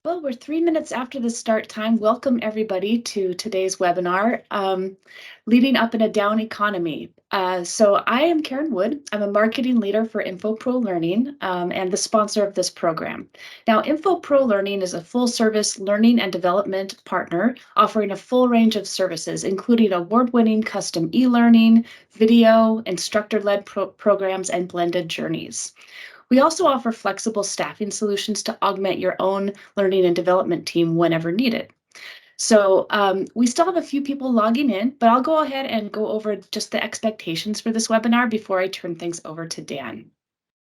Well, we're 3 minutes after the start time. Welcome everybody to today's webinar, Leading Up in a Down Economy. So I am Karen Wood. I'm a marketing leader for Infopro Learning and the sponsor of this program. Now, Infopro Learning is a full-service learning and development partner offering a full range of services, including award-winning custom e-learning, video, instructor-led programs, and blended journeys. We also offer flexible staffing solutions to augment your own learning and development team whenever needed. So we still have a few people logging in, but I'll go ahead and go over just the expectations for this webinar before I turn things over to Dan.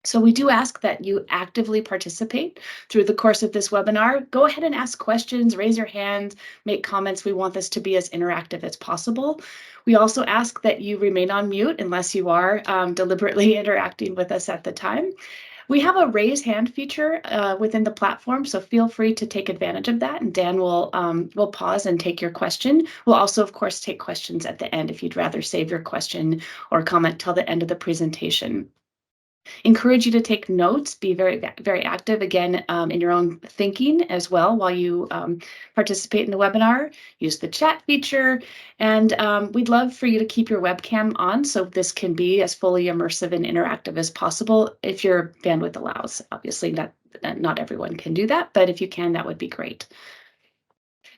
So we do ask that you actively participate through the course of this webinar. Go ahead and ask questions, raise your hand, make comments. We want this to be as interactive as possible. We also ask that you remain on mute unless you are deliberately interacting with us at the time. We have a raise hand feature within the platform, so feel free to take advantage of that, and Dan will pause and take your question. We'll also, of course, take questions at the end if you'd rather save your question or comment till the end of the presentation. Encourage you to take notes, be very, very active again in your own thinking as well while you participate in the webinar. Use the chat feature, and we'd love for you to keep your webcam on so this can be as fully immersive and interactive as possible if your bandwidth allows. Obviously, not everyone can do that, but if you can, that would be great.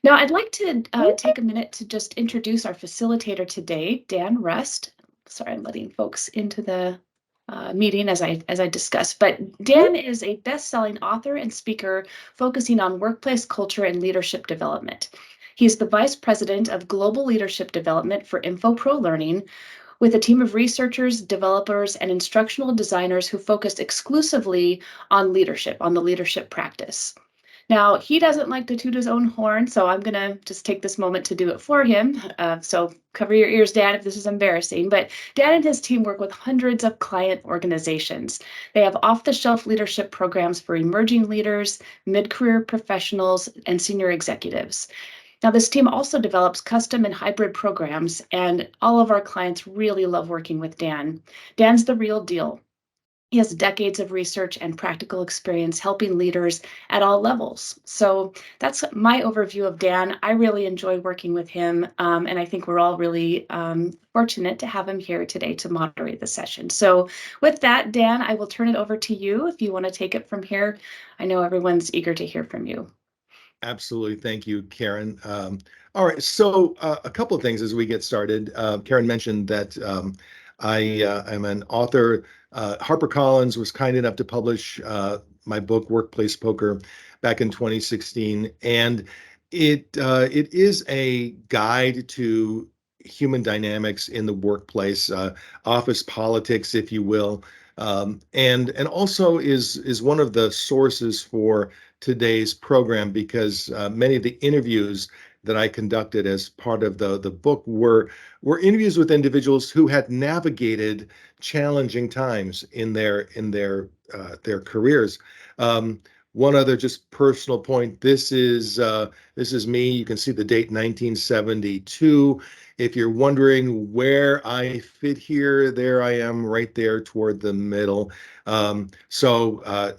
Now, I'd like to take a minute to just introduce our facilitator today, Dan Rust. Sorry, I'm letting folks into the meeting as I discussed, but Dan is a best-selling author and speaker focusing on workplace culture and leadership development. He's the Vice President of Global Leadership Development for Infopro Learning, with a team of researchers, developers, and instructional designers who focus exclusively on leadership, on the leadership practice. Now, he doesn't like to toot his own horn, so I'm going to just take this moment to do it for him. So cover your ears, Dan, if this is embarrassing. But Dan and his team work with hundreds of client organizations. They have off-the-shelf leadership programs for emerging leaders, mid-career professionals, and senior executives. Now, this team also develops custom and hybrid programs, and all of our clients really love working with Dan. Dan's the real deal. He has decades of research and practical experience helping leaders at all levels. So that's my overview of Dan. I really enjoy working with him, and I think we're all really fortunate to have him here today to moderate the session. So with that, Dan, I will turn it over to you if you want to take it from here. I know everyone's eager to hear from you. Absolutely. Thank you, Karen. All right. So a couple of things as we get started. Karen mentioned that I am an author. HarperCollins was kind enough to publish my book, Workplace Poker, back in 2016. And it is a guide to human dynamics in the workplace, office politics, if you will. And also is one of the sources for today's program because many of the interviews that I conducted as part of the book were interviews with individuals who had navigated challenging times in their careers. One other just personal point. This is me. You can see the date 1972. If you're wondering where I fit here, there I am, right there toward the middle. So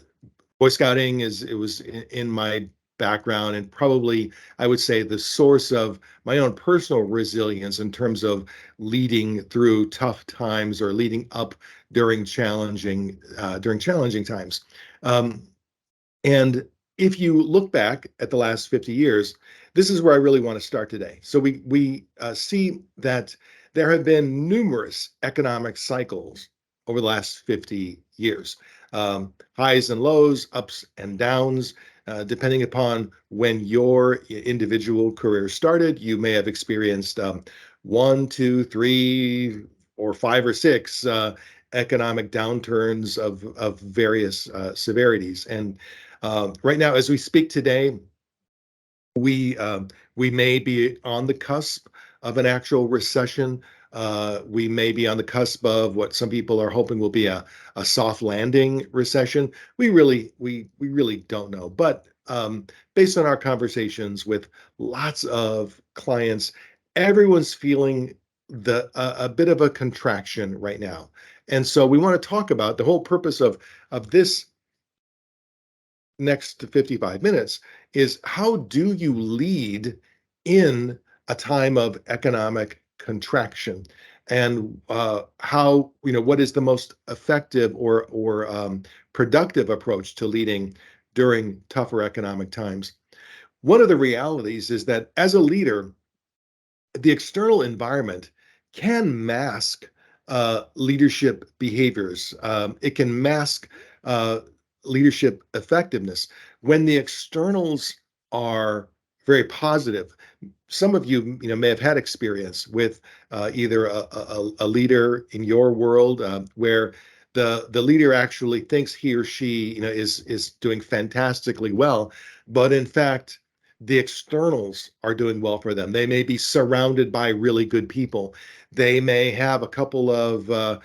Boy Scouting was in my background, and probably I would say the source of my own personal resilience in terms of leading through tough times or leading up during challenging times. And if you look back at the last 50 years, this is where I really want to start today. So we see that there have been numerous economic cycles over the last 50 years, highs and lows, ups and downs. Depending upon when your individual career started, you may have experienced one, two, three, or five or six economic downturns of various severities. And right now, as we speak today, we may be on the cusp of an actual recession. We may be on the cusp of what some people are hoping will be a soft landing recession. We really don't know. But based on our conversations with lots of clients, everyone's feeling a bit of a contraction right now. And so we want to talk about the whole purpose of this next 55 minutes is how do you lead in a time of economic contraction, and how, what is the most effective or productive approach to leading during tougher economic times. One of the realities is that as a leader, the external environment can mask leadership behaviors. It can mask uh, leadership effectiveness when the externals are very positive. Some of you, may have had experience with either a leader in your world where the leader actually thinks he or she, is doing fantastically well, but in fact, the externals are doing well for them. They may be surrounded by really good people. They may have a couple of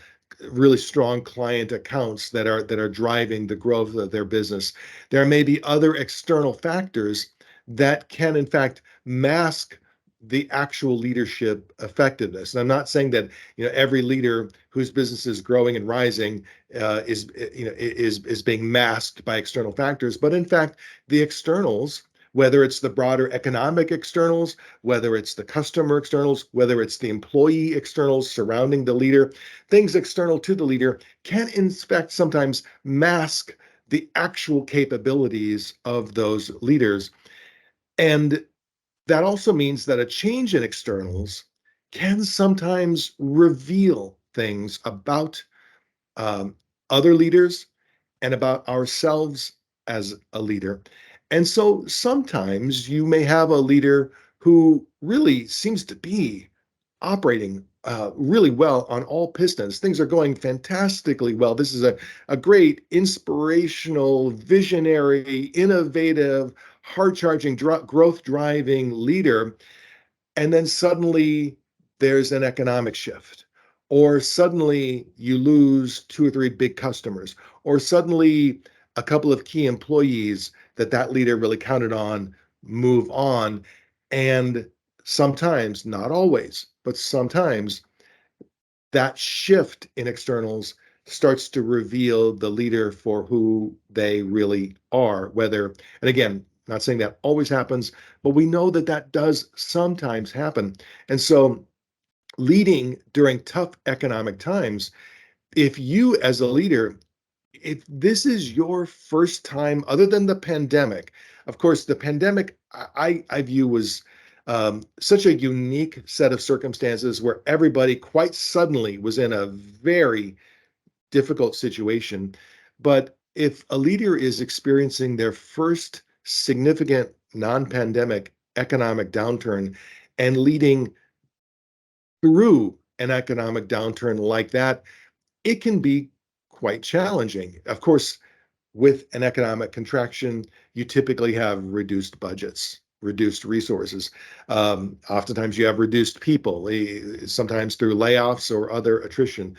really strong client accounts that are driving the growth of their business. There may be other external factors that can, in fact, mask the actual leadership effectiveness. And I'm not saying that every leader whose business is growing and rising is being masked by external factors, but in fact, the externals, whether it's the broader economic externals, whether it's the customer externals, whether it's the employee externals surrounding the leader, things external to the leader can in fact sometimes mask the actual capabilities of those leaders. And that also means that a change in externals can sometimes reveal things about um, other leaders and about ourselves as a leader. And so sometimes you may have a leader who really seems to be operating really well on all pistons. Things are going fantastically well. This is a great, inspirational, visionary, innovative, hard charging, growth driving leader. And then suddenly there's an economic shift, or suddenly you lose two or three big customers, or suddenly a couple of key employees that leader really counted on move on. And sometimes, not always, but sometimes that shift in externals starts to reveal the leader for who they really are. Whether, and again, not saying that always happens, but we know that does sometimes happen. And so, leading during tough economic times, if you as a leader, if this is your first time, other than the pandemic, of course, the pandemic I view was such a unique set of circumstances where everybody quite suddenly was in a very difficult situation. But if a leader is experiencing their first significant non-pandemic economic downturn and leading through an economic downturn like that, it can be quite challenging. Of course, with an economic contraction, you typically have reduced budgets, reduced resources. Oftentimes, you have reduced people, sometimes through layoffs or other attrition.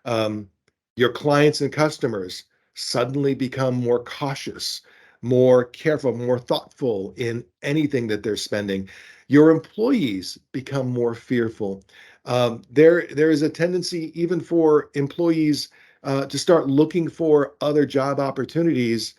Um, your clients and customers suddenly become more cautious, more careful, more thoughtful in anything that they're spending. Your employees become more fearful. There is a tendency even for employees to start looking for other job opportunities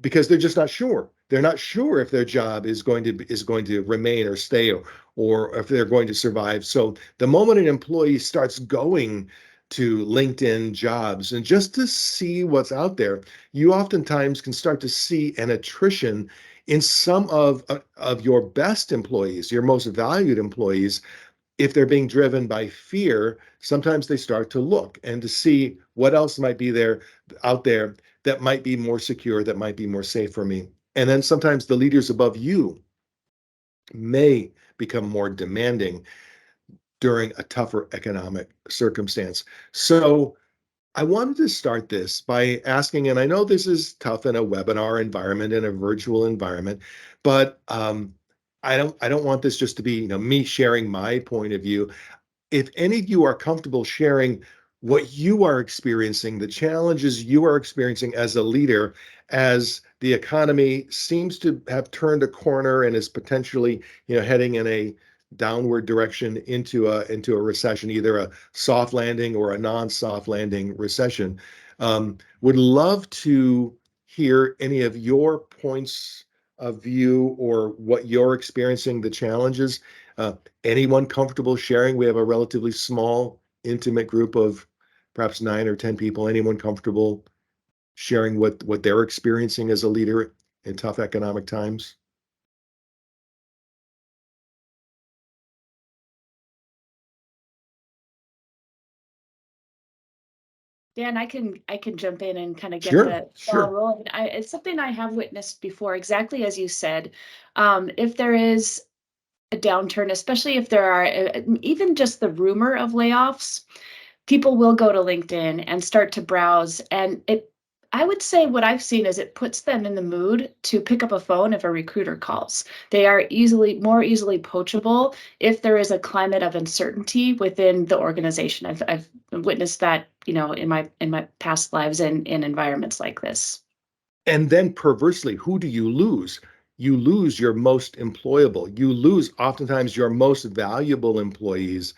because they're just not sure. They're not sure if their job is going to remain or stay, or if they're going to survive. So the moment an employee starts going to LinkedIn jobs and just to see what's out there, you oftentimes can start to see an attrition in some of your best employees, your most valued employees. If they're being driven by fear, sometimes they start to look and to see what else might be there out there that might be more secure, that might be more safe for me. And then sometimes the leaders above you may become more demanding during a tougher economic circumstance. So I wanted to start this by asking, and I know this is tough in a webinar environment, in a virtual environment, but I don't want this just to be me sharing my point of view. If any of you are comfortable sharing what you are experiencing, the challenges you are experiencing as a leader, as the economy seems to have turned a corner and is potentially, heading in a downward direction into a recession, either a soft landing or a non-soft landing recession. Would love to hear any of your points of view or what you're experiencing, the challenges. Uh, Anyone comfortable sharing? We have a relatively small, intimate group of perhaps 9 or 10 people. Anyone comfortable sharing what they're experiencing as a leader in tough economic times? Dan, I can jump in and kind of get Sure, the ball sure. rolling. It's something I have witnessed before, exactly as you said. If there is a downturn, especially if there are even just the rumor of layoffs, people will go to LinkedIn and start to browse. And I would say what I've seen is it puts them in the mood to pick up a phone if a recruiter calls. They are more easily poachable if there is a climate of uncertainty within the organization. I've witnessed that, in my past lives in environments like this. And then perversely, who do you lose? You lose your most employable. You lose oftentimes your most valuable employees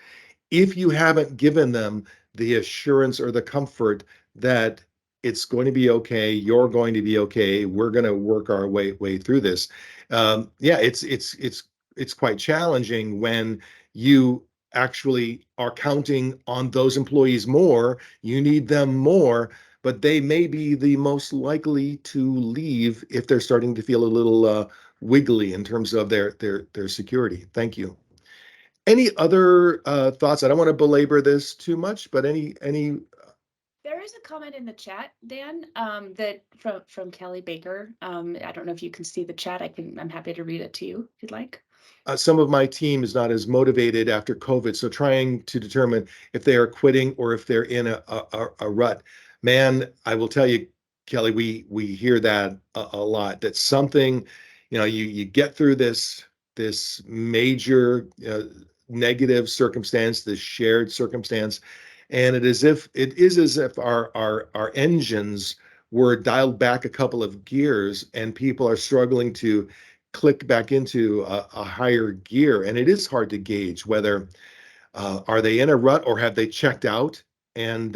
if you haven't given them the assurance or the comfort that it's going to be okay, you're going to be okay, we're going to work our way through this. Yeah, it's quite challenging when you actually are counting on those employees more. You need them more, but they may be the most likely to leave if they're starting to feel a little wiggly in terms of their security. Thank you. Any other thoughts? I don't want to belabor this too much, but any There is a comment in the chat, Dan, that from Kelly Baker. I don't know if you can see the chat. I'm happy to read it to you if you'd like. some of my team is not as motivated after COVID, so trying to determine if they are quitting or if they're in a rut. Man, I will tell you, Kelly, we hear that a lot. That something, you get through this major negative circumstance, this shared circumstance, and it is as if our engines were dialed back a couple of gears, and people are struggling to click back into a higher gear. And it is hard to gauge whether are they in a rut or have they checked out, and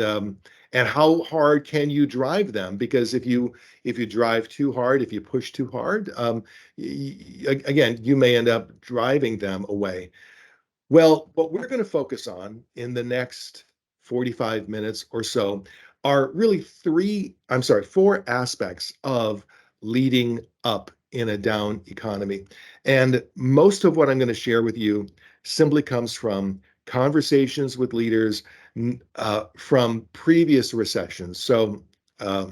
how hard can you drive them? Because if you drive too hard, if you push too hard, again, you may end up driving them away. Well, what we're going to focus on in the next 45 minutes or so are really four aspects of leading up in a down economy. And most of what I'm going to share with you simply comes from conversations with leaders from previous recessions. So, uh,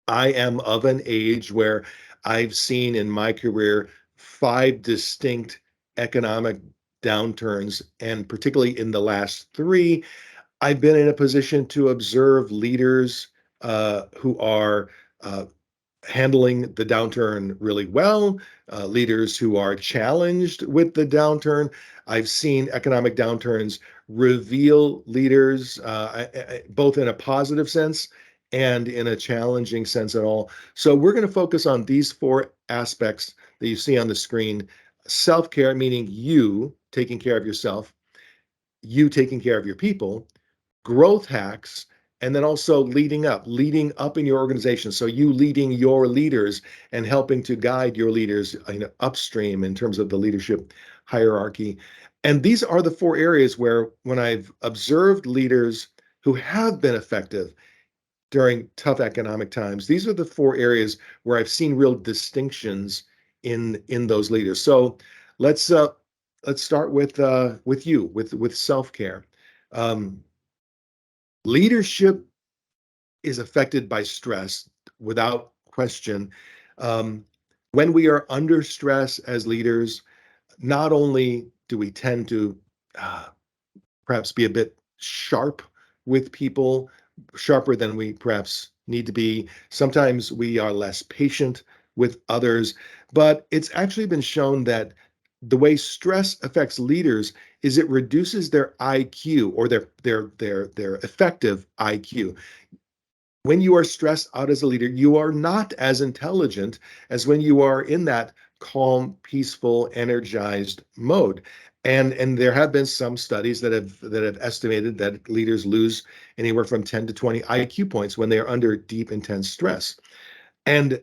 I am of an age where I've seen in my career 5 distinct economic downturns, and particularly in the last three, I've been in a position to observe leaders who are uh, handling the downturn really well, leaders who are challenged with the downturn. I've seen economic downturns reveal leaders, both in a positive sense and in a challenging sense at all. So we're going to focus on these four aspects that you see on the screen. Self-care, meaning you taking care of yourself, you taking care of your people, growth hacks, and then also leading up in your organization. So you leading your leaders and helping to guide your leaders, upstream in terms of the leadership hierarchy. And these are the four areas where, when I've observed leaders who have been effective during tough economic times, these are the four areas where I've seen real distinctions in those leaders. So let's uh, let's start with you with self-care. Um, Leadership is affected by stress without question. Um, when we are under stress as leaders, not only do we tend to uh, perhaps be a bit sharp with people, sharper than we perhaps need to be. Sometimes we are less patient with others, but it's actually been shown that the way stress affects leaders is it reduces their IQ, or their effective IQ. When you are stressed out as a leader, you are not as intelligent as when you are in that calm, peaceful, energized mode. And there have been some studies that have estimated that leaders lose anywhere from 10 to 20 IQ points when they are under deep, intense stress. And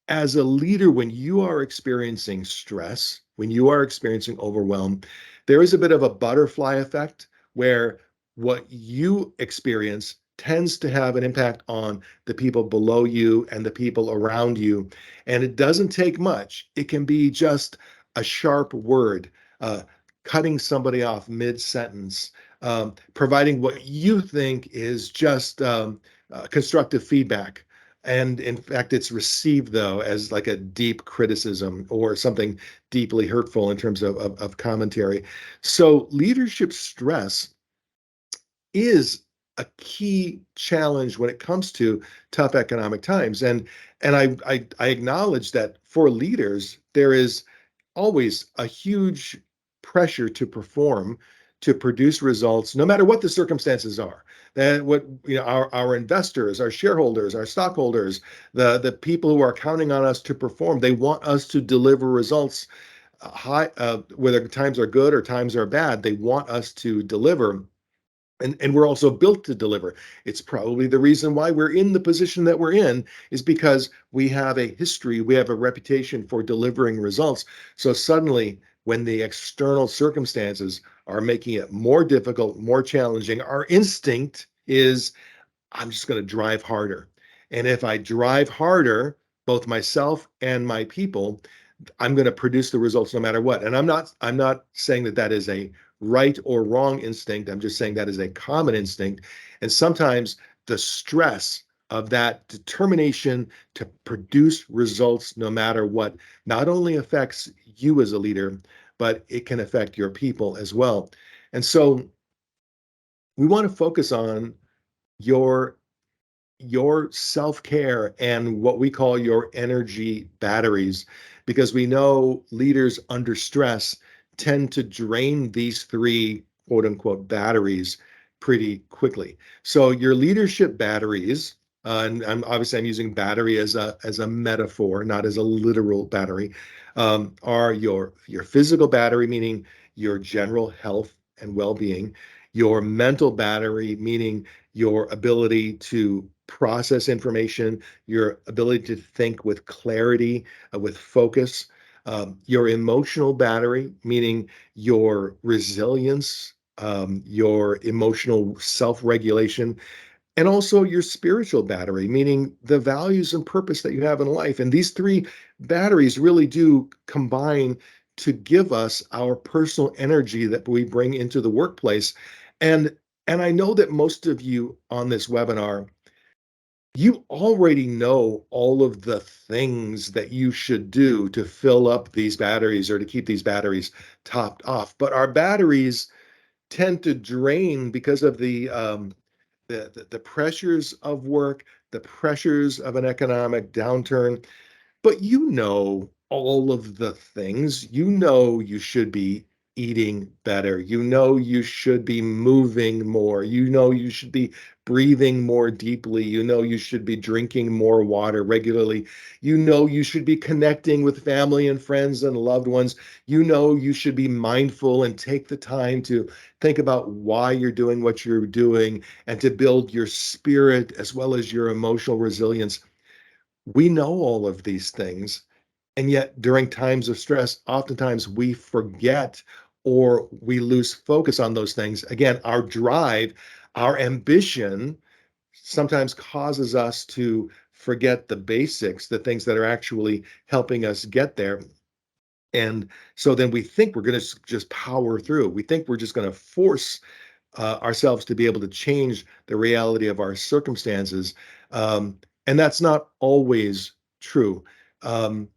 as a leader, when you are experiencing stress, when you are experiencing overwhelm, there is a bit of a butterfly effect where what you experience tends to have an impact on the people below you and the people around you. And it doesn't take much. It can be just a sharp word, uh, cutting somebody off mid-sentence, providing what you think is just constructive feedback. And in fact, it's received, though, as like a deep criticism or something deeply hurtful in terms of commentary. So leadership stress is a key challenge when it comes to tough economic times. And I acknowledge that for leaders, there is always a huge pressure to perform, to produce results, no matter what the circumstances are. That what our investors, our shareholders, our stockholders, the people who are counting on us to perform, they want us to deliver results whether times are good or times are bad. They want us to deliver. And we're also built to deliver. It's probably the reason why we're in the position that we're in is because we have a history, we have a reputation for delivering results. So suddenly, when the external circumstances are making it more difficult, more challenging, our instinct is, I'm just going to drive harder. And if I drive harder, both myself and my people, I'm going to produce the results no matter what. And I'm not saying that that is a right or wrong instinct. I'm just saying that is a common instinct. And sometimes the stress of that determination to produce results no matter what not only affects you as a leader, but it can affect your people as well. And so we want to focus on your your self-care and what we call your energy batteries, because we know leaders under stress tend to drain these three quote unquote batteries pretty quickly. So your leadership batteries, and I'm using battery as a metaphor, not as a literal battery, are your physical battery, meaning your general health and well-being, your mental battery, meaning your ability to process information, your ability to think with clarity, with focus, your emotional battery, meaning your resilience, your emotional self regulation, and also your spiritual battery, meaning the values and purpose that you have in life. And these three batteries really do combine to give us our personal energy that we bring into the workplace. And and I know that most of you on this webinar, you already know all of the things that you should do to fill up these batteries or to keep these batteries topped off. But our batteries tend to drain because of the pressures of work, the pressures of an economic downturn. But you know all of the things. You know you should be eating better. You know you should be moving more. You know you should be breathing more deeply. You know you should be drinking more water regularly. You know you should be connecting with family and friends and loved ones. You know you should be mindful and take the time to think about why you're doing what you're doing and to build your spirit as well as your emotional resilience. We know all of these things. And yet, during times of stress, oftentimes we forget or we lose focus on those things. Again, our drive, our ambition sometimes causes us to forget the basics, the things that are actually helping us get there. And so then we think we're going to just power through. We think we're just going to force ourselves to be able to change the reality of our circumstances. And that's not always true. Um,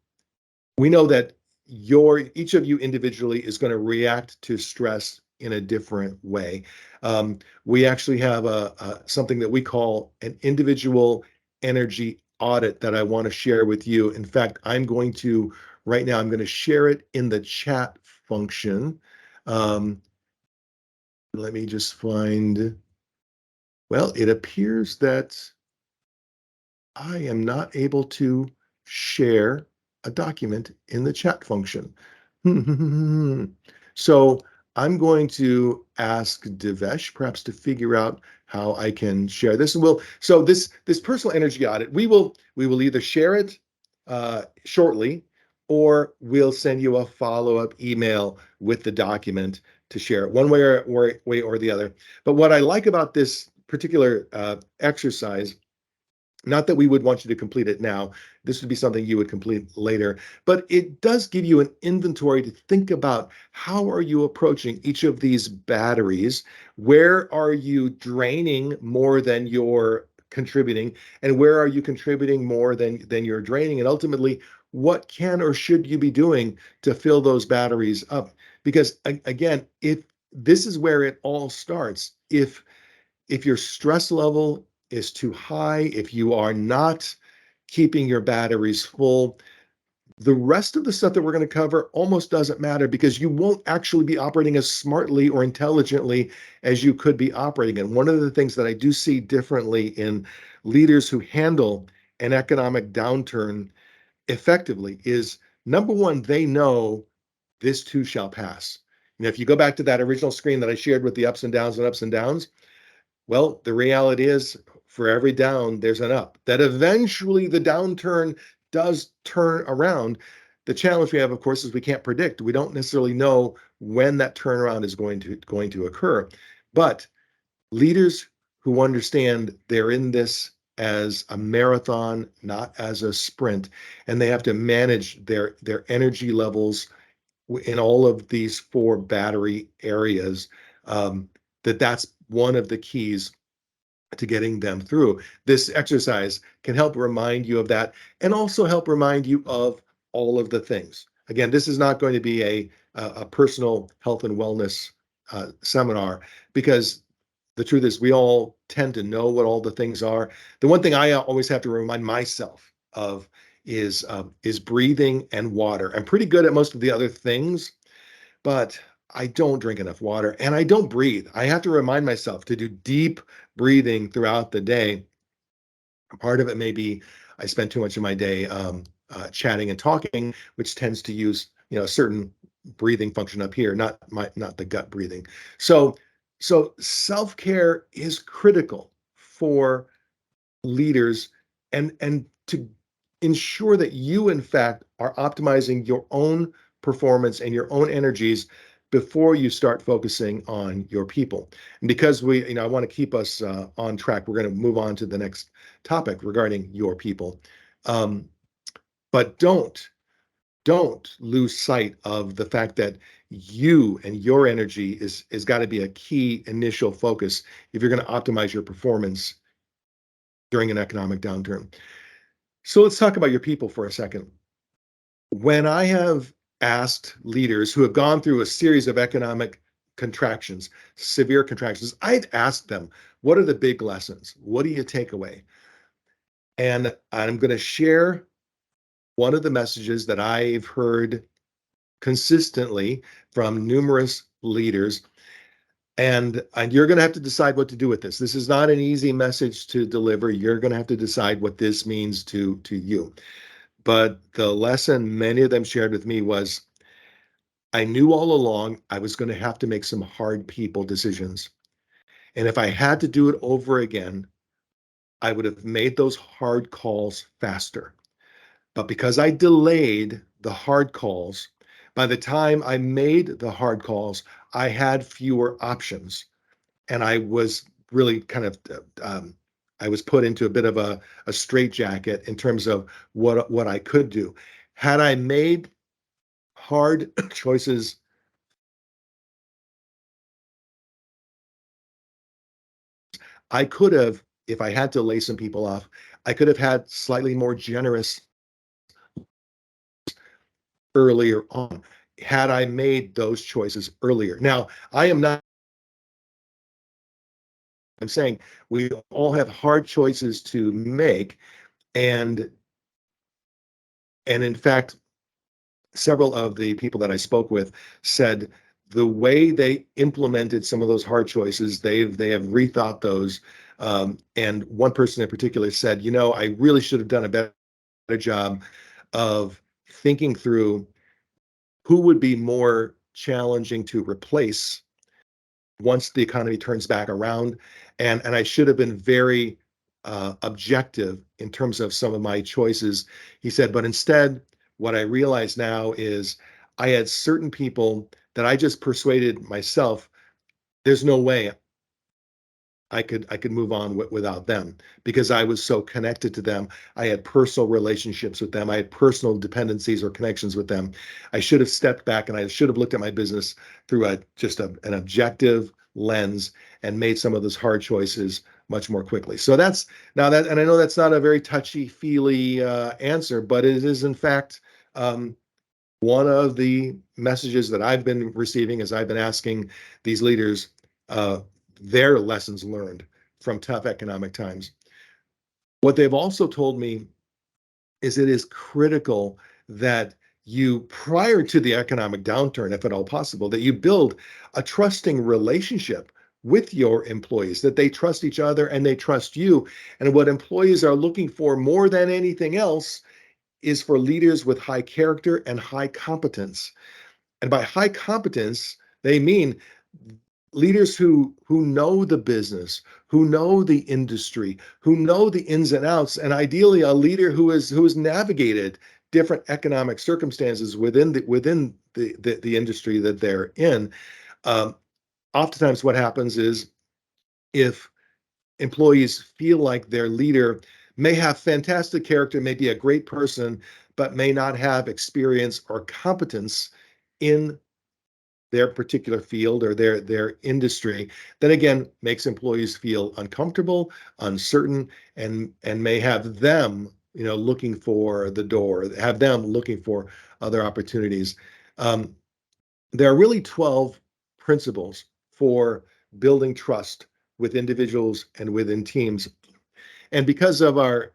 we know that each of you individually is going to react to stress in a different way. We actually have something that we call an individual energy audit that I want to share with you. In fact, right now, I'm going to share it in the chat function. Um, Let me just find, well, it appears that I am not able to share a document in the chat function. So I'm going to ask Devesh perhaps to figure out how I can share this. And so this personal energy audit, we will either share it shortly, or we'll send you a follow-up email with the document to share it, one way or the other. But what I like about this particular exercise, not that we would want you to complete it now, this would be something you would complete later, but it does give you an inventory to think about: how are you approaching each of these batteries? Where are you draining more than you're contributing? And where are you contributing more than you're draining? And ultimately, what can or should you be doing to fill those batteries up? Because again, if this is where it all starts, if your stress level is too high, if you are not keeping your batteries full, the rest of the stuff that we're going to cover almost doesn't matter, because you won't actually be operating as smartly or intelligently as you could be operating. And one of the things that I do see differently in leaders who handle an economic downturn effectively is, number one, they know this too shall pass. If you go back to that original screen that I shared with the ups and downs and ups and downs, well, the reality is, for every down, there's an up. That eventually the downturn does turn around. The challenge we have, of course, is we can't predict. We don't necessarily know when that turnaround is going to occur. But leaders who understand they're in this as a marathon, not as a sprint, and they have to manage their energy levels in all of these four battery areas, that's one of the keys to getting them through. This exercise can help remind you of that, and also help remind you of all of the things. Again, this is not going to be a personal health and wellness seminar, because the truth is we all tend to know what all the things are. The one thing I always have to remind myself of is breathing and water. I'm pretty good at most of the other things, but I don't drink enough water and I don't breathe. I have to remind myself to do deep breathing throughout the day. Part of it may be I spend too much of my day chatting and talking, which tends to use a certain breathing function up here, not the gut breathing. So self-care is critical for leaders, and to ensure that you in fact are optimizing your own performance and your own energies before you start focusing on your people. And because I want to keep us on track, we're going to move on to the next topic regarding your people. But don't lose sight of the fact that you and your energy is got to be a key initial focus if you're going to optimize your performance during an economic downturn. So let's talk about your people for a second. When I have asked leaders who have gone through a series of economic contractions, severe contractions, I've asked them, what are the big lessons? What do you take away? And I'm going to share one of the messages that I've heard consistently from numerous leaders. And you're going to have to decide what to do with this. This is not an easy message to deliver. You're going to have to decide what this means to you. But the lesson many of them shared with me was, I knew all along I was going to have to make some hard people decisions. And if I had to do it over again, I would have made those hard calls faster. But because I delayed the hard calls, by the time I made the hard calls, I had fewer options. And I was really kind of, I was put into a bit of a straitjacket in terms of what I could do. Had I made hard choices, I could have, if I had to lay some people off, I could have had slightly more generous earlier on, had I made those choices earlier. Now, I'm saying we all have hard choices to make, and in fact, several of the people that I spoke with said the way they implemented some of those hard choices, they have rethought those. And one person in particular said, I really should have done a better job of thinking through who would be more challenging to replace once the economy turns back around, and I should have been very objective in terms of some of my choices. He said, but instead, what I realize now is I had certain people that I just persuaded myself there's no way I could move on without them because I was so connected to them. I had personal relationships with them. I had personal dependencies or connections with them. I should have stepped back and I should have looked at my business through an objective lens and made some of those hard choices much more quickly. So that's now that, and I know that's not a very touchy-feely answer, but it is in fact one of the messages that I've been receiving as I've been asking these leaders uh, their lessons learned from tough economic times. What they've also told me is it is critical that you, prior to the economic downturn, if at all possible, that you build a trusting relationship with your employees, that they trust each other and they trust you. And what employees are looking for more than anything else is for leaders with high character and high competence. And by high competence, they mean leaders who know the business, who know the industry, who know the ins and outs, and ideally a leader who has navigated different economic circumstances within the industry that they're in. Um, Oftentimes, what happens is if employees feel like their leader may have fantastic character, may be a great person, but may not have experience or competence in their particular field or their industry, then again makes employees feel uncomfortable, uncertain, and may have them, looking for the door, have them looking for other opportunities. Um, there are really 12 principles for building trust with individuals and within teams. And because of our,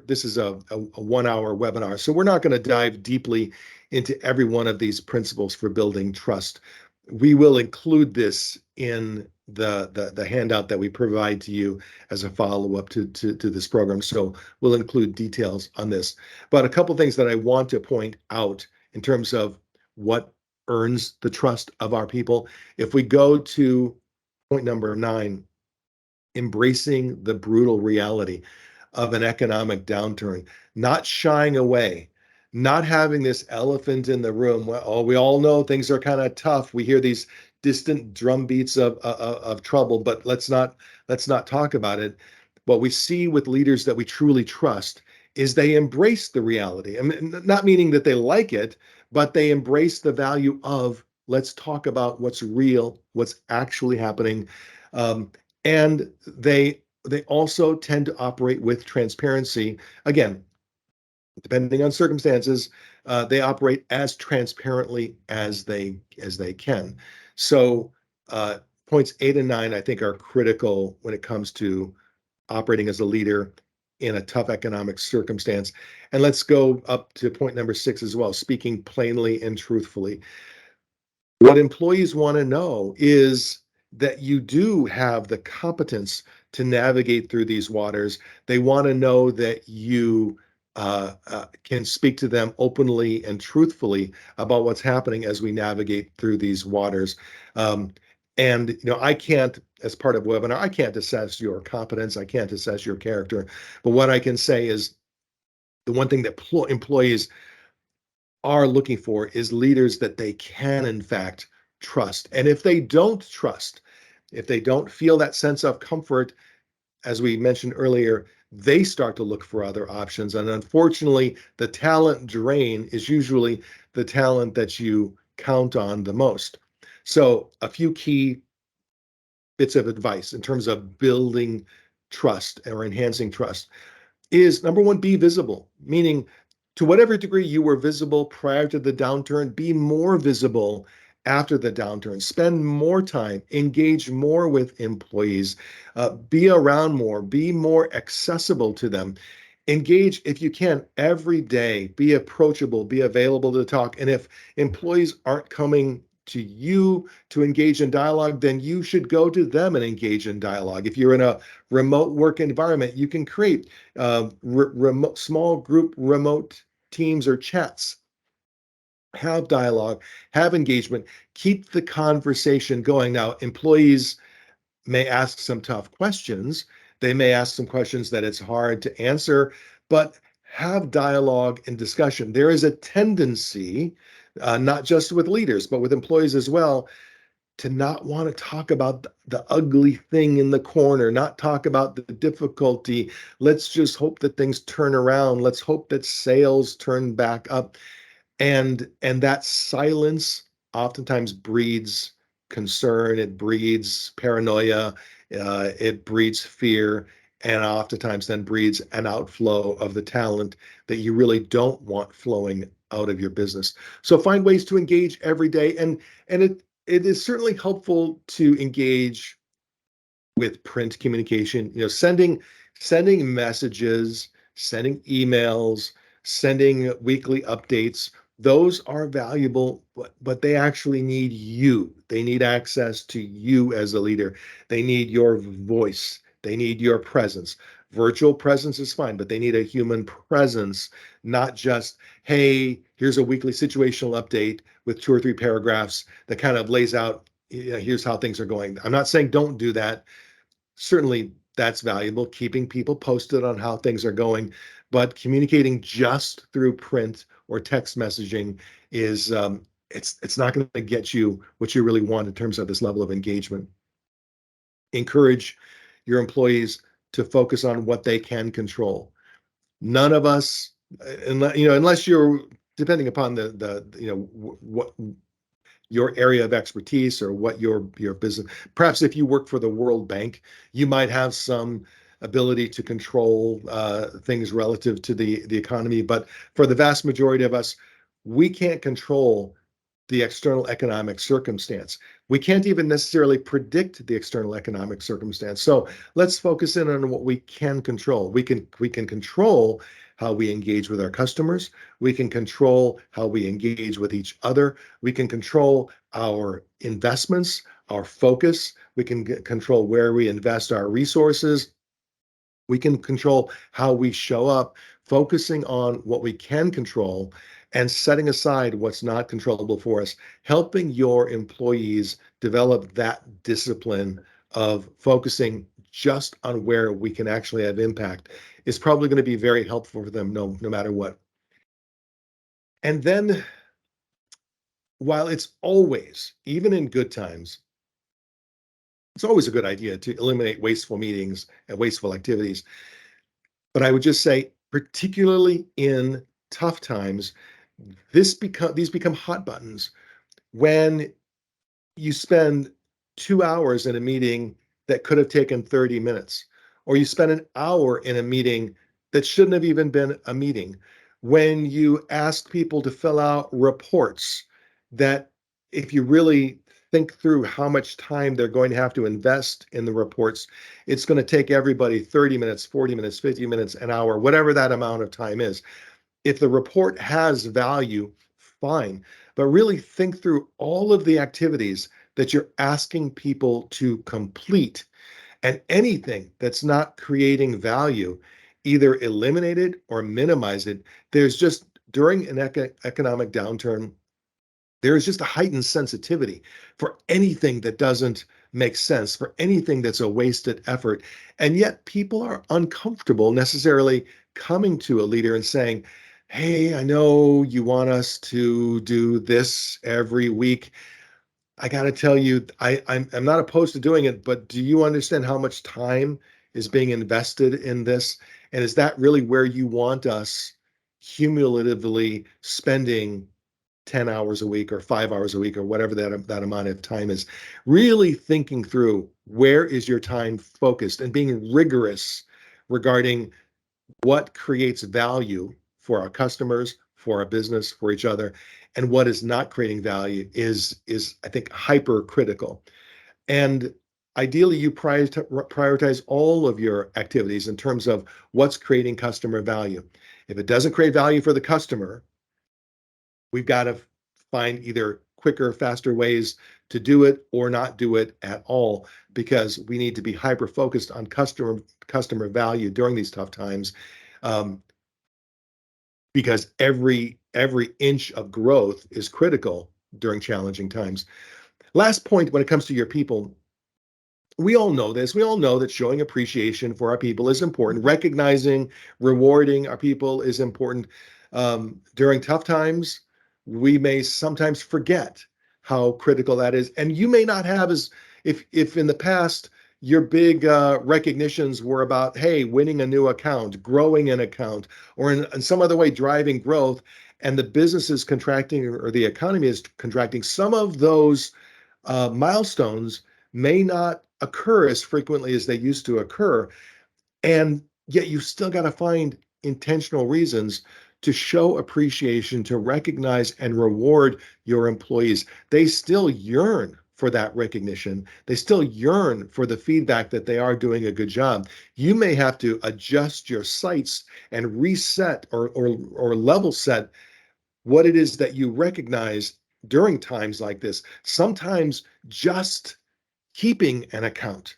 this is a 1 hour webinar, so we're not going to dive deeply into every one of these principles for building trust. We will include this in the handout that we provide to you as a follow-up to this program. So we'll include details on this. But a couple things that I want to point out in terms of what earns the trust of our people. If we go to point number 9, embracing the brutal reality of an economic downturn, not shying away, not having this elephant in the room. Well, oh, we all know things are kind of tough. We hear these distant drum beats of trouble, but let's not talk about it. What we see with leaders that we truly trust is they embrace the reality. I mean, not meaning that they like it, but they embrace the value of let's talk about what's real, what's actually happening. Um, and they also tend to operate with transparency. Again, depending on circumstances, they operate as transparently as they can. So points 8 and 9, I think, are critical when it comes to operating as a leader in a tough economic circumstance. And let's go up to point number 6 as well, speaking plainly and truthfully. What employees want to know is that you do have the competence to navigate through these waters. They want to know that you can speak to them openly and truthfully about what's happening as we navigate through these waters. Um, and I can't, as part of a webinar, I can't assess your competence. I can't assess your character. But what I can say is the one thing that employees are looking for is leaders that they can, in fact, trust. And if they don't trust, if they don't feel that sense of comfort, as we mentioned earlier, they start to look for other options. And unfortunately, the talent drain is usually the talent that you count on the most. So, a few key bits of advice in terms of building trust or enhancing trust is number one, be visible, meaning to whatever degree you were visible prior to the downturn, be more visible after the downturn. Spend more time, engage more with employees, be around more, be more accessible to them. Engage, if you can, every day, be approachable, be available to talk. And if employees aren't coming to you to engage in dialogue, then you should go to them and engage in dialogue. If you're in a remote work environment, you can create remote, small group remote teams or chats. Have dialogue, have engagement, keep the conversation going. Now, employees may ask some tough questions. They may ask some questions that it's hard to answer, but have dialogue and discussion. There is a tendency, not just with leaders, but with employees as well, to not want to talk about the ugly thing in the corner, not talk about the difficulty. Let's just hope that things turn around. Let's hope that sales turn back up. And that silence oftentimes breeds concern, it breeds paranoia, it breeds fear, and oftentimes then breeds an outflow of the talent that you really don't want flowing out of your business. So find ways to engage every day, and it is certainly helpful to engage with print communication, sending messages, sending emails, sending weekly updates. Those are valuable, but they actually need you. They need access to you as a leader. They need your voice. They need your presence. Virtual presence is fine, but they need a human presence, not just, hey, here's a weekly situational update with 2 or 3 paragraphs that kind of lays out, here's how things are going. I'm not saying don't do that. Certainly that's valuable, keeping people posted on how things are going, but communicating just through print or text messaging is it's not going to get you what you really want in terms of this level of engagement. Encourage your employees to focus on what they can control. None of us, unless you're depending upon what your area of expertise or what your business. Perhaps if you work for the World Bank, you might have some ability to control things relative to the economy. But for the vast majority of us, we can't control the external economic circumstance. We can't even necessarily predict the external economic circumstance. So let's focus in on what we can control. We can control how we engage with our customers. We can control how we engage with each other. We can control our investments, our focus. We can control where we invest our resources. We can control how we show up, focusing on what we can control and setting aside what's not controllable for us, helping your employees develop that discipline of focusing just on where we can actually have impact is probably going to be very helpful for them no matter what. And then, while it's always, even in good times, it's always a good idea to eliminate wasteful meetings and wasteful activities. But I would just say, particularly in tough times, these become hot buttons when you spend 2 hours in a meeting that could have taken 30 minutes, or you spend an hour in a meeting that shouldn't have even been a meeting. When you ask people to fill out reports that, if you really think through how much time they're going to have to invest in the reports, it's going to take everybody 30 minutes, 40 minutes, 50 minutes, an hour, whatever that amount of time is. If the report has value, fine, but really think through all of the activities that you're asking people to complete, and anything that's not creating value, either eliminate it or minimize it. There's just, during an economic downturn, there is just a heightened sensitivity for anything that doesn't make sense, for anything that's a wasted effort. And yet people are uncomfortable necessarily coming to a leader and saying, hey, I know you want us to do this every week. I got to tell you, I'm not opposed to doing it, but do you understand how much time is being invested in this? And is that really where you want us cumulatively spending 10 hours a week or 5 hours a week or whatever that amount of time is? Really thinking through, where is your time focused, and being rigorous regarding what creates value for our customers, for our business, for each other, and what is not creating value is I think hypercritical. And ideally, you prioritize all of your activities in terms of what's creating customer value. If it doesn't create value for the customer, we've got to find either quicker, faster ways to do it or not do it at all, because we need to be hyper focused on customer value during these tough times, because every inch of growth is critical during challenging times. Last point, when it comes to your people, we all know this. We all know that showing appreciation for our people is important. Recognizing, rewarding our people is important. During tough times, we may sometimes forget how critical that is. And you may not have as if in the past your big recognitions were about, hey, winning a new account, growing an account, or in some other way driving growth, and the business is contracting or the economy is contracting. Some of those milestones may not occur as frequently as they used to occur. And yet you still got to find intentional reasons to show appreciation, to recognize and reward your employees. They still yearn for that recognition. They still yearn for the feedback that they are doing a good job. You may have to adjust your sights and reset or level set what it is that you recognize during times like this. Sometimes just keeping an account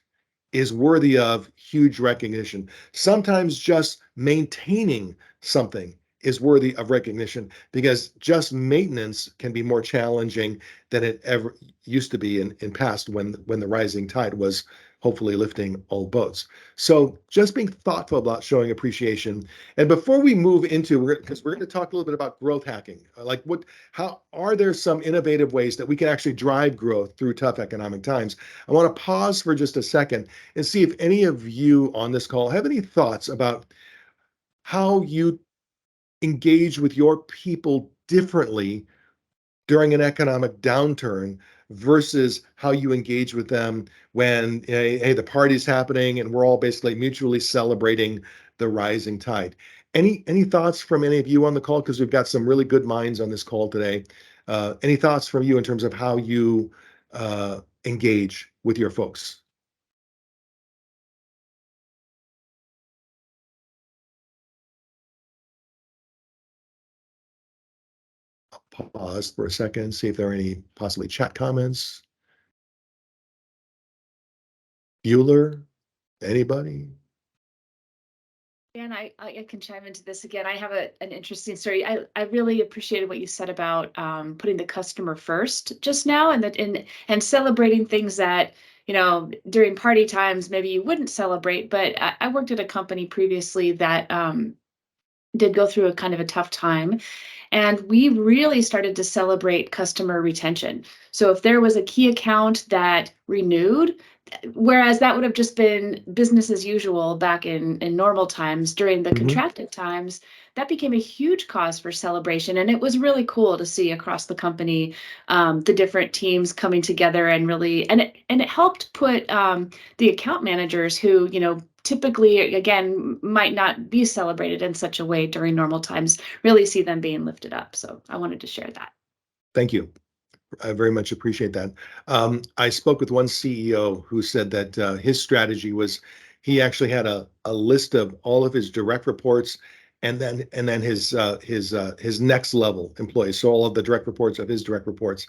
is worthy of huge recognition. Sometimes just maintaining something is worthy of recognition because just maintenance can be more challenging than it ever used to be in past when the rising tide was hopefully lifting all boats. So just being thoughtful about showing appreciation. And before we move into, because we're going to talk a little bit about growth hacking, like how are there some innovative ways that we can actually drive growth through tough economic times? I want to pause for just a second and see if any of you on this call have any thoughts about how you engage with your people differently during an economic downturn versus how you engage with them when, hey, the party's happening and we're all basically mutually celebrating the rising tide. Any thoughts from any of you on the call? Because we've got some really good minds on this call today. Any thoughts from you in terms of how you engage with your folks? Pause for a second, see if there are any possibly chat comments. Bueller, anybody? And I can chime into this again. I have an interesting story. I really appreciated what you said about putting the customer first just now, and celebrating things that, during party times maybe you wouldn't celebrate. But I worked at a company previously that did go through a kind of a tough time. And we really started to celebrate customer retention. So if there was a key account that renewed, whereas that would have just been business as usual back in normal times, during the contracted times, that became a huge cause for celebration. And it was really cool to see across the company the different teams coming together and really, and it helped put the account managers who, typically, again, might not be celebrated in such a way during normal times, really see them being lifted up. So I wanted to share that. Thank you. I very much appreciate that. I spoke with one CEO who said that his strategy was he actually had a list of all of his direct reports and then his next level employees. So all of the direct reports of his direct reports.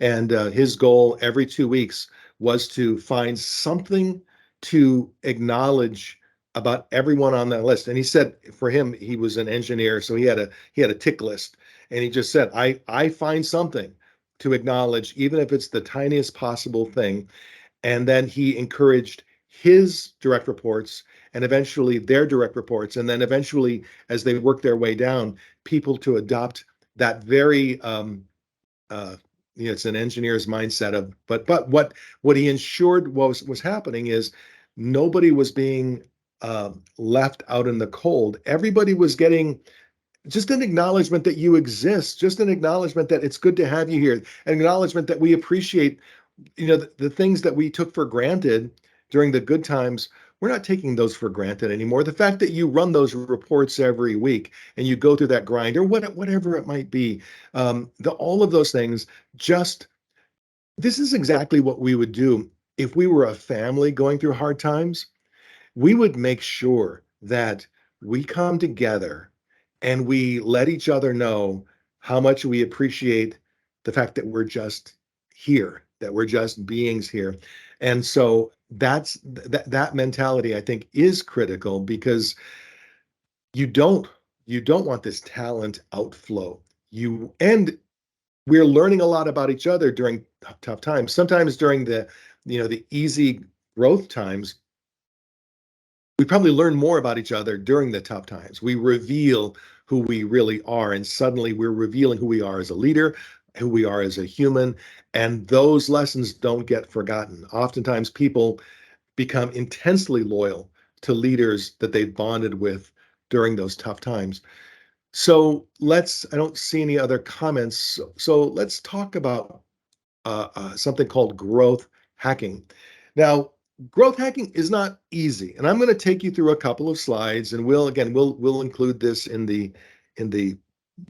And his goal every 2 weeks was to find something to acknowledge about everyone on that list. And he said for him, he was an engineer, so he had a tick list. And he just said, I find something to acknowledge, even if it's the tiniest possible thing. And then he encouraged his direct reports and eventually their direct reports. And then eventually, as they work their way down, people to adopt that very uh, it's an engineer's mindset of, but what he ensured was happening is nobody was being left out in the cold. Everybody was getting just an acknowledgement that you exist, just an acknowledgement that it's good to have you here, an acknowledgement that we appreciate, the things that we took for granted during the good times. We're not taking those for granted anymore. The fact that you run those reports every week and you go through that grind or whatever it might be, all of those things, just this is exactly what we would do if we were a family going through hard times. We would make sure that we come together and we let each other know how much we appreciate the fact that we're just here, that we're just beings here. And so that mentality, I think, is critical because you don't you don't want this talent outflow. And we're learning a lot about each other during tough times. Sometimes during the easy growth times, we probably learn more about each other during the tough times. We reveal who we really are, and suddenly we're revealing who we are as a leader, who we are as a human, and those lessons don't get forgotten. Oftentimes, people become intensely loyal to leaders that they've bonded with during those tough times. So I don't see any other comments. So let's talk about something called growth hacking. Now, growth hacking is not easy, and I'm going to take you through a couple of slides, and we'll include this in the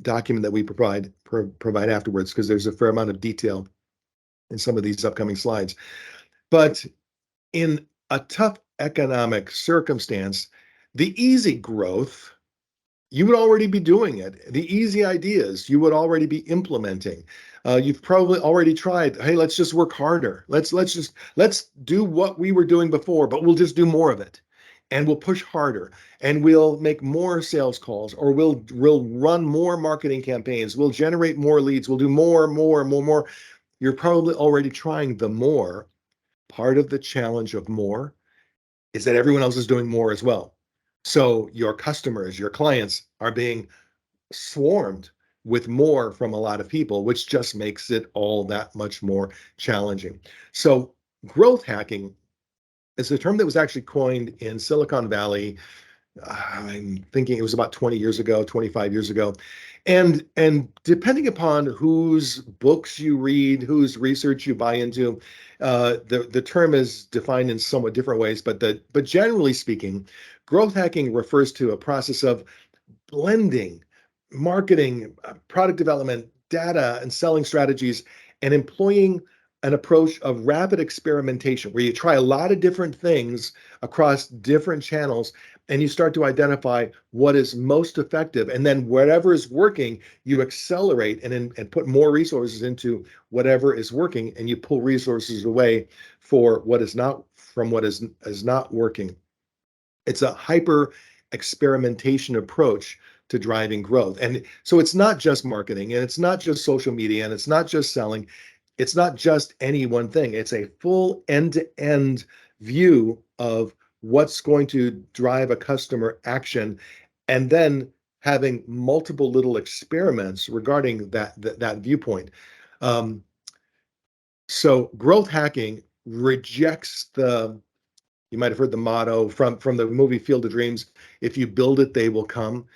document that we provide afterwards, because there's a fair amount of detail in some of these upcoming slides. But in a tough economic circumstance, the easy growth, you would already be doing it. The easy ideas you would already be implementing. You've probably already tried. Hey, let's just work harder. Let's do what we were doing before, but we'll just do more of it, and we'll push harder, and we'll make more sales calls, or we'll run more marketing campaigns. We'll generate more leads. We'll do more. You're probably already trying the more. Part of the challenge of more is that everyone else is doing more as well. So your customers, your clients are being swarmed with more from a lot of people, which just makes it all that much more challenging. So growth hacking is a term that was actually coined in Silicon Valley. I'm thinking it was about 20 years ago, 25 years ago. And depending upon whose books you read, whose research you buy into, the term is defined in somewhat different ways. But generally speaking, growth hacking refers to a process of blending marketing, product development, data, and selling strategies, and employing an approach of rapid experimentation where you try a lot of different things across different channels, and you start to identify what is most effective. And then whatever is working, you accelerate and put more resources into whatever is working, and you pull resources away for what is not working. It's a hyper experimentation approach to driving growth. And so it's not just marketing, and it's not just social media, and it's not just selling. It's not just any one thing. It's a full end-to-end view of what's going to drive a customer action, and then having multiple little experiments regarding that viewpoint. Um, so growth hacking rejects you might have heard the motto from the movie Field of Dreams: if you build it, they will come.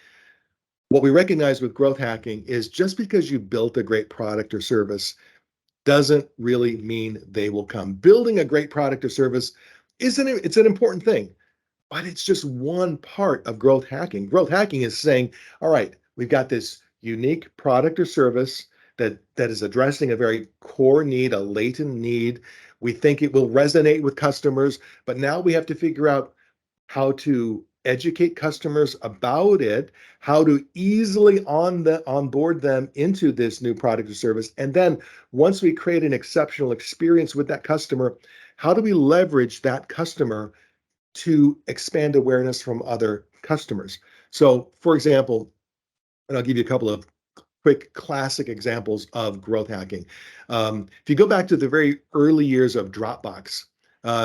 What we recognize with growth hacking is just because you built a great product or service doesn't really mean they will come. Building a great product or service it's an important thing, but it's just one part of growth hacking. Growth hacking is saying, all right, we've got this unique product or service that is addressing a very core need, a latent need. We think it will resonate with customers, but now we have to figure out how to educate customers about it, how to easily onboard them into this new product or service. And then once we create an exceptional experience with that customer, how do we leverage that customer to expand awareness from other customers? So, for example, and I'll give you a couple of quick classic examples of growth hacking. If you go back to the very early years of Dropbox,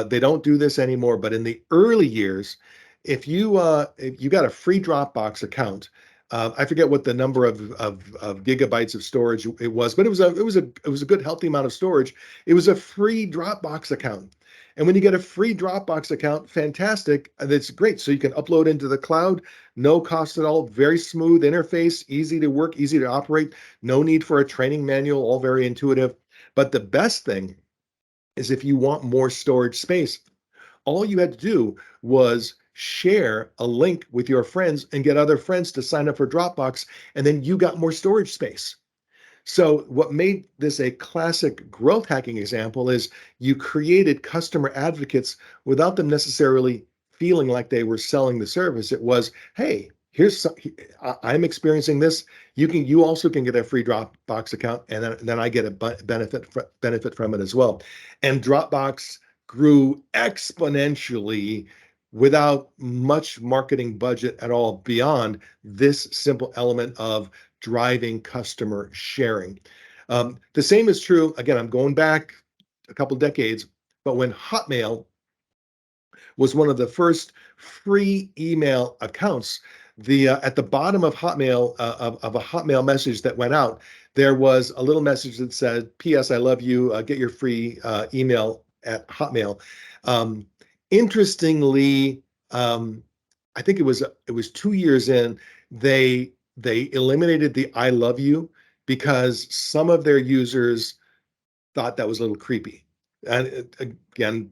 they don't do this anymore, but in the early years, if you got a free Dropbox account, I forget what the number of gigabytes of storage it was, but it was a good healthy amount of storage. It was a free Dropbox account. And when you get a free Dropbox account, fantastic. That's great. So you can upload into the cloud, no cost at all, very smooth interface, easy to work, easy to operate, no need for a training manual, all very intuitive. But the best thing is if you want more storage space, all you had to do was share a link with your friends and get other friends to sign up for Dropbox, and then you got more storage space. So what made this a classic growth hacking example is you created customer advocates without them necessarily feeling like they were selling the service. It was, hey, I'm experiencing this. You also can get a free Dropbox account, and then I get a benefit from it as well. And Dropbox grew exponentially without much marketing budget at all beyond this simple element of driving customer sharing. The same is true, again, I'm going back a couple decades, but when Hotmail was one of the first free email accounts. At the bottom of Hotmail, of a Hotmail message that went out, there was a little message that said, "P.S. I love you. Get your free email at Hotmail." Um, Interestingly, I think it was 2 years in, they eliminated the "I love you" because some of their users thought that was a little creepy. And again,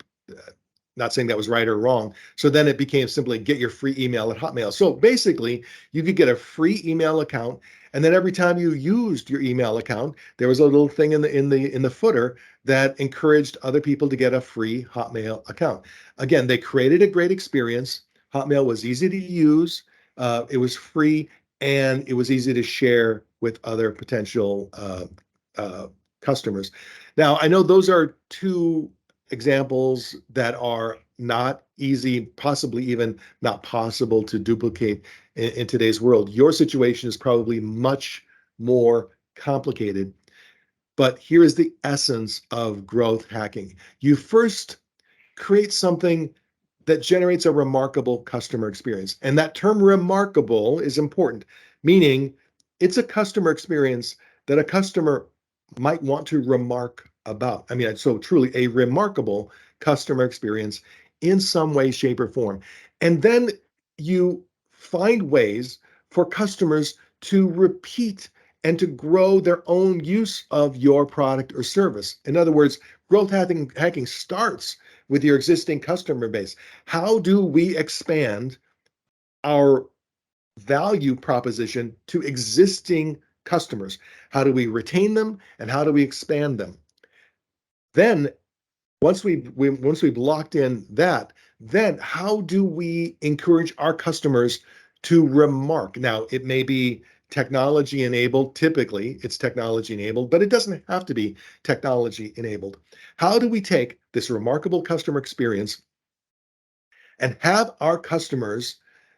not saying that was right or wrong. So then it became simply get your free email at Hotmail. So basically, you could get a free email account, and then every time you used your email account, there was a little thing in the footer that encouraged other people to get a free Hotmail account. Again, they created a great experience. Hotmail was easy to use, it was free, and it was easy to share with other potential uh, customers. Now, I know those are two examples that are not easy, possibly even not possible to duplicate in today's world. Your situation is probably much more complicated, but here is the essence of growth hacking. You first create something that generates a remarkable customer experience. And that term remarkable is important, meaning it's a customer experience that a customer might want to remark about. I mean, so truly a remarkable customer experience in some way, shape, or form. And then you find ways for customers to repeat and to grow their own use of your product or service. In other words, growth hacking starts with your existing customer base. How do we expand our value proposition to existing customers? How do we retain them and how do we expand them? Then once we've locked in that, then how do we encourage our customers to remark? Now, it may be technology enabled. Typically, it's technology enabled, but it doesn't have to be technology enabled. How do we take this remarkable customer experience and have our customers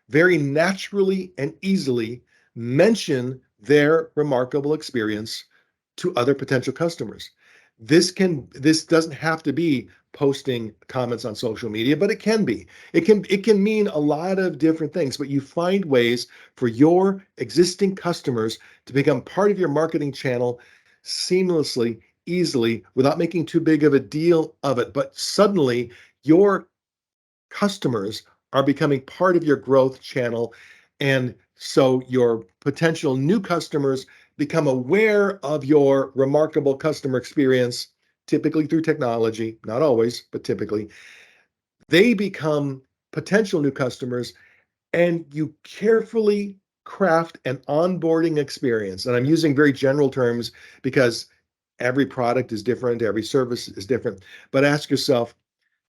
very naturally and easily mention their remarkable experience to other potential customers? This doesn't have to be posting comments on social media, but it can be. It can mean a lot of different things, but you find ways for your existing customers to become part of your marketing channel seamlessly, easily, without making too big of a deal of it. But suddenly your customers are becoming part of your growth channel. And so your potential new customers become aware of your remarkable customer experience, typically through technology, not always, but typically. They become potential new customers, and you carefully craft an onboarding experience. And I'm using very general terms because every product is different, every service is different. But ask yourself,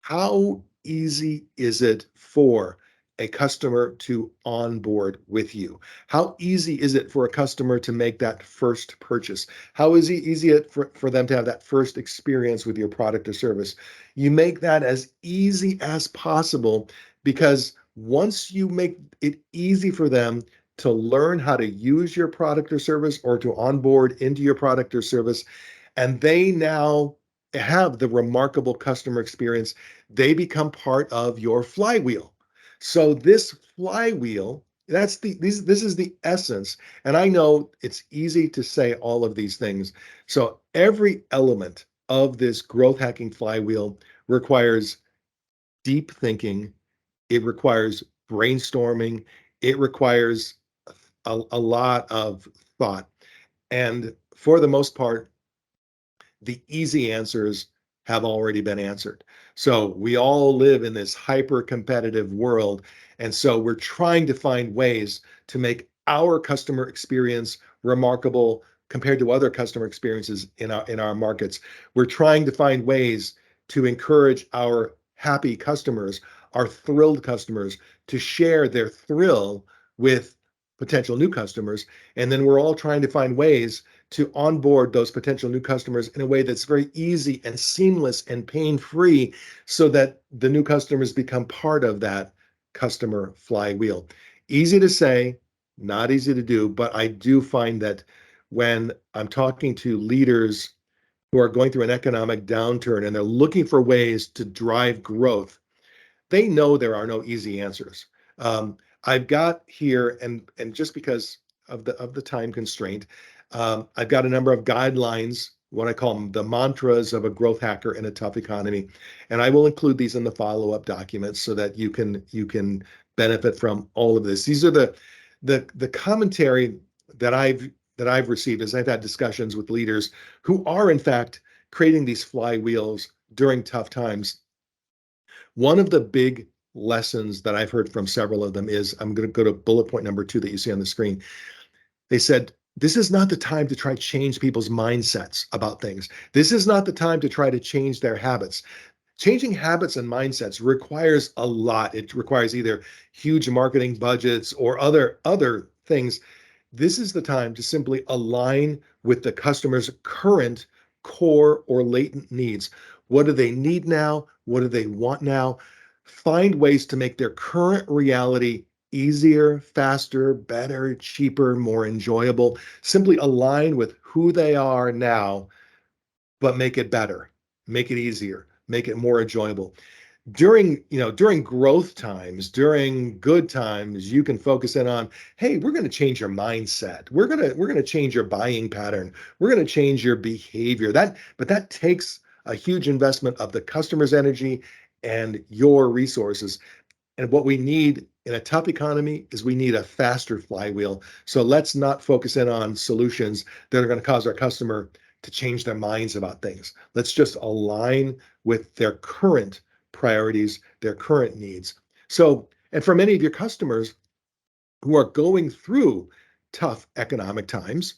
how easy is it for a customer to onboard with you? How easy is it for a customer to make that first purchase? How easy it for them to have that first experience with your product or service? You make that as easy as possible, because once you make it easy for them to learn how to use your product or service or to onboard into your product or service, and they now have the remarkable customer experience, they become part of your flywheel. So this flywheel, this is the essence. And I know it's easy to say all of these things. So every element of this growth hacking flywheel requires deep thinking. It requires brainstorming. It requires a lot of thought. And for the most part, the easy answers have already been answered. So we all live in this hyper competitive world. And so we're trying to find ways to make our customer experience remarkable compared to other customer experiences in our markets. We're trying to find ways to encourage our happy customers, our thrilled customers, to share their thrill with potential new customers. And then we're all trying to find ways to onboard those potential new customers in a way that's very easy and seamless and pain-free, so that the new customers become part of that customer flywheel. Easy to say, not easy to do, but I do find that when I'm talking to leaders who are going through an economic downturn and they're looking for ways to drive growth, they know there are no easy answers. I've got here, and just because of the time constraint, I've got a number of guidelines, what I call them the mantras of a growth hacker in a tough economy, and I will include these in the follow-up documents so that you can benefit from all of this. These are the commentary that I've received as I've had discussions with leaders who are in fact creating these flywheels during tough times. One of the big lessons that I've heard from several of them is, I'm going to go to bullet point number 2 that you see on the screen. They said, this is not the time to try to change people's mindsets about things. This is not the time to try to change their habits. Changing habits and mindsets requires a lot. It requires either huge marketing budgets or other things. This is the time to simply align with the customer's current core or latent needs. What do they need now? What do they want now? Find ways to make their current reality easier, faster, better, cheaper, more enjoyable. Simply align with who they are now, but make it better, make it easier, make it more enjoyable. During growth times, during good times, you can focus in on, hey, we're going to change your mindset. We're going to change your buying pattern. We're going to change your behavior. But that takes a huge investment of the customer's energy and your resources. And what we need in a tough economy is we need a faster flywheel. So let's not focus in on solutions that are going to cause our customer to change their minds about things. Let's just align with their current priorities, their current needs. So, and for many of your customers who are going through tough economic times,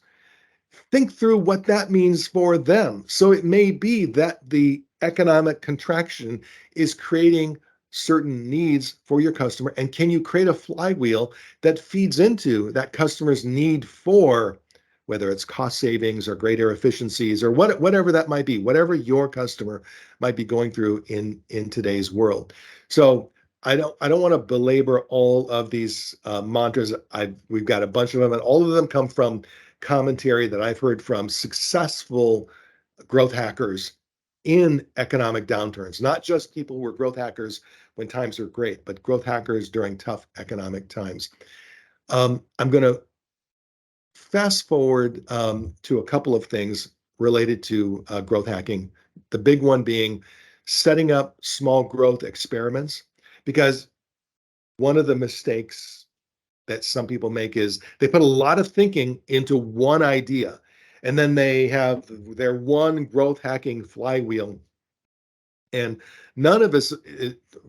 think through what that means for them. So it may be that the economic contraction is creating certain needs for your customer. And can you create a flywheel that feeds into that customer's need for, whether it's cost savings or greater efficiencies or whatever that might be, whatever your customer might be going through in today's world. So I don't want to belabor all of these mantras. We've got a bunch of them, and all of them come from commentary that I've heard from successful growth hackers in economic downturns, not just people who were growth hackers when times are great, but growth hackers during tough economic times. I'm going to fast forward to a couple of things related to growth hacking. The big one being setting up small growth experiments, because one of the mistakes that some people make is they put a lot of thinking into one idea, and then they have their one growth hacking flywheel. And none of us,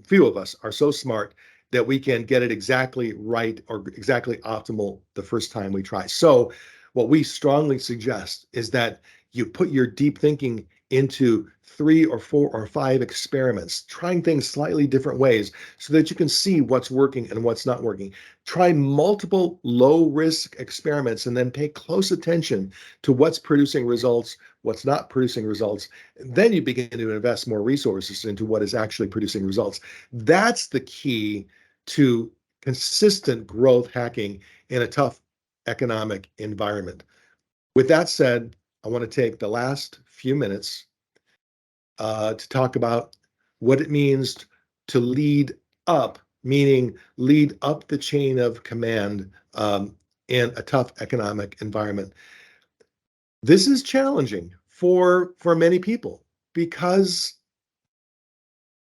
few of us, are so smart that we can get it exactly right or exactly optimal the first time we try. So, what we strongly suggest is that you put your deep thinking into 3 or 4 or 5 experiments, trying things slightly different ways so that you can see what's working and what's not working. Try multiple low risk experiments and then pay close attention to what's producing results, what's not producing results. Then you begin to invest more resources into what is actually producing results. That's the key to consistent growth hacking in a tough economic environment. With that said, I want to take the last few minutes to talk about what it means to lead up, meaning lead up the chain of command in a tough economic environment. This is challenging for many people because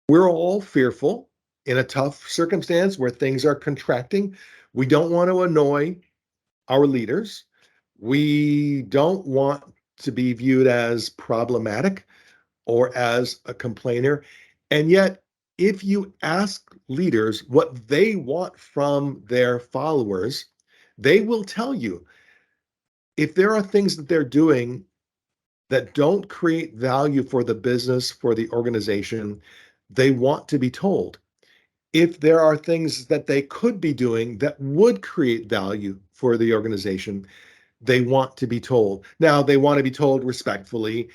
we're all fearful in a tough circumstance where things are contracting. We don't want to annoy our leaders. We don't want to be viewed as problematic or as a complainer. And yet, if you ask leaders what they want from their followers, they will tell you if there are things that they're doing that don't create value for the business, for the organization, they want to be told. If there are things that they could be doing that would create value for the organization, they want to be told. Now, they want to be told respectfully.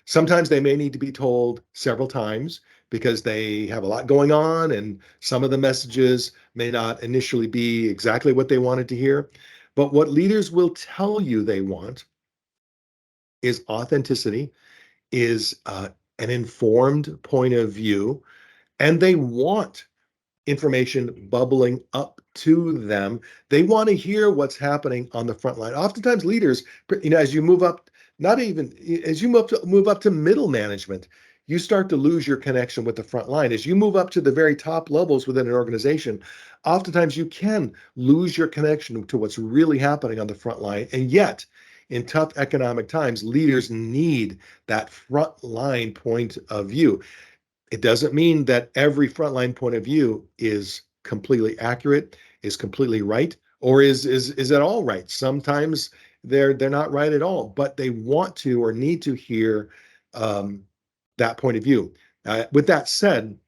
Sometimes they may need to be told several times because they have a lot going on and some of the messages may not initially be exactly what they wanted to hear. But what leaders will tell you they want is authenticity, is an informed point of view, and they want information bubbling up to them. They want to hear what's happening on the front line. Oftentimes leaders, as you move up, not even as you move up to middle management, you start to lose your connection with the front line. As you move up to the very top levels within an organization, oftentimes you can lose your connection to what's really happening on the front line. And yet, in tough economic times, leaders need that front line point of view. It doesn't mean that every frontline point of view is completely accurate, is completely right, or is at all right. Sometimes they're not right at all, but they want to or need to hear that point of view. With that said,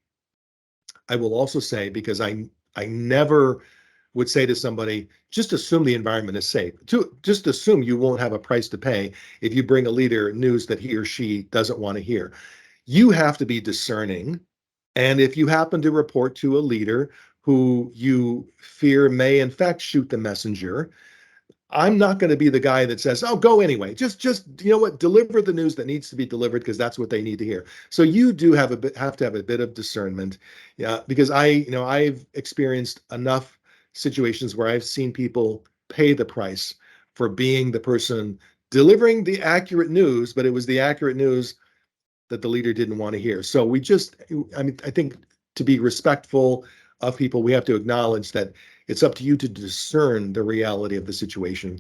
I will also say, because I never would say to somebody, just assume the environment is safe. Just assume you won't have a price to pay if you bring a leader news that he or she doesn't want to hear. You have to be discerning. And if you happen to report to a leader who you fear may in fact shoot the messenger, I'm not going to be the guy that says, "Oh, go anyway." Just you know what, deliver the news that needs to be delivered because that's what they need to hear. So you do have to have a bit of discernment, yeah, because I've experienced enough situations where I've seen people pay the price for being the person delivering the accurate news, but it was the accurate news that the leader didn't want to hear. So I think to be respectful of people, we have to acknowledge that it's up to you to discern the reality of the situation.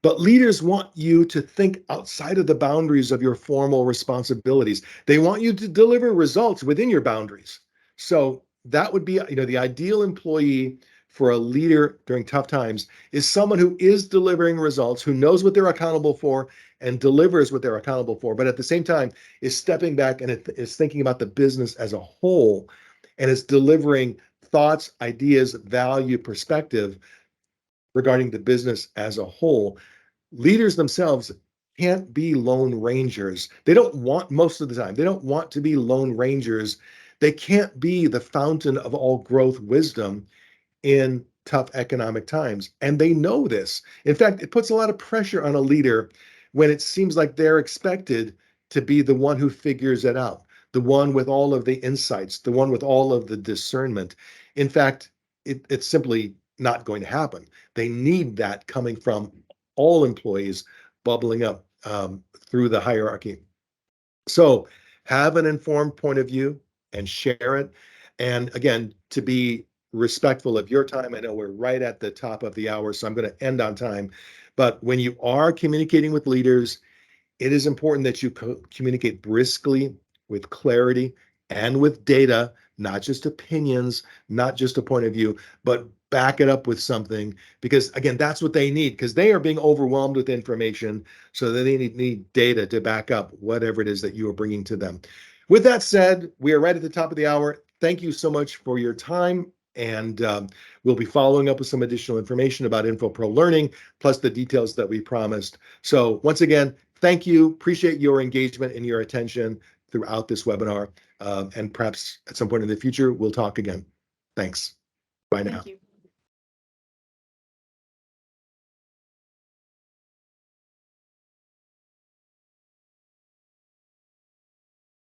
But leaders want you to think outside of the boundaries of your formal responsibilities. They want you to deliver results within your boundaries. So that would be, the ideal employee for a leader during tough times is someone who is delivering results, who knows what they're accountable for and delivers what they're accountable for, but at the same time is stepping back and is thinking about the business as a whole and is delivering thoughts, ideas, value, perspective regarding the business as a whole. Leaders themselves can't be lone rangers. They don't want, most of the time, they don't want to be lone rangers. They can't be the fountain of all growth wisdom in tough economic times. And they know this. In fact, it puts a lot of pressure on a leader when it seems like they're expected to be the one who figures it out, the one with all of the insights, the one with all of the discernment. In fact, it's simply not going to happen. They need that coming from all employees bubbling up through the hierarchy. So have an informed point of view and share it. And again, to be respectful of your time, I know we're right at the top of the hour, so I'm going to end on time. But when you are communicating with leaders, it is important that you communicate briskly, with clarity, and with data, not just opinions, not just a point of view, but back it up with something. Because again, that's what they need, because they are being overwhelmed with information. So they need data to back up whatever it is that you are bringing to them. With that said, we are right at the top of the hour. Thank you so much for your time. And we'll be following up with some additional information about Infopro Learning, plus the details that we promised. So once again, thank you. Appreciate your engagement and your attention throughout this webinar. And perhaps at some point in the future, we'll talk again. Thanks. Bye now. Thank you.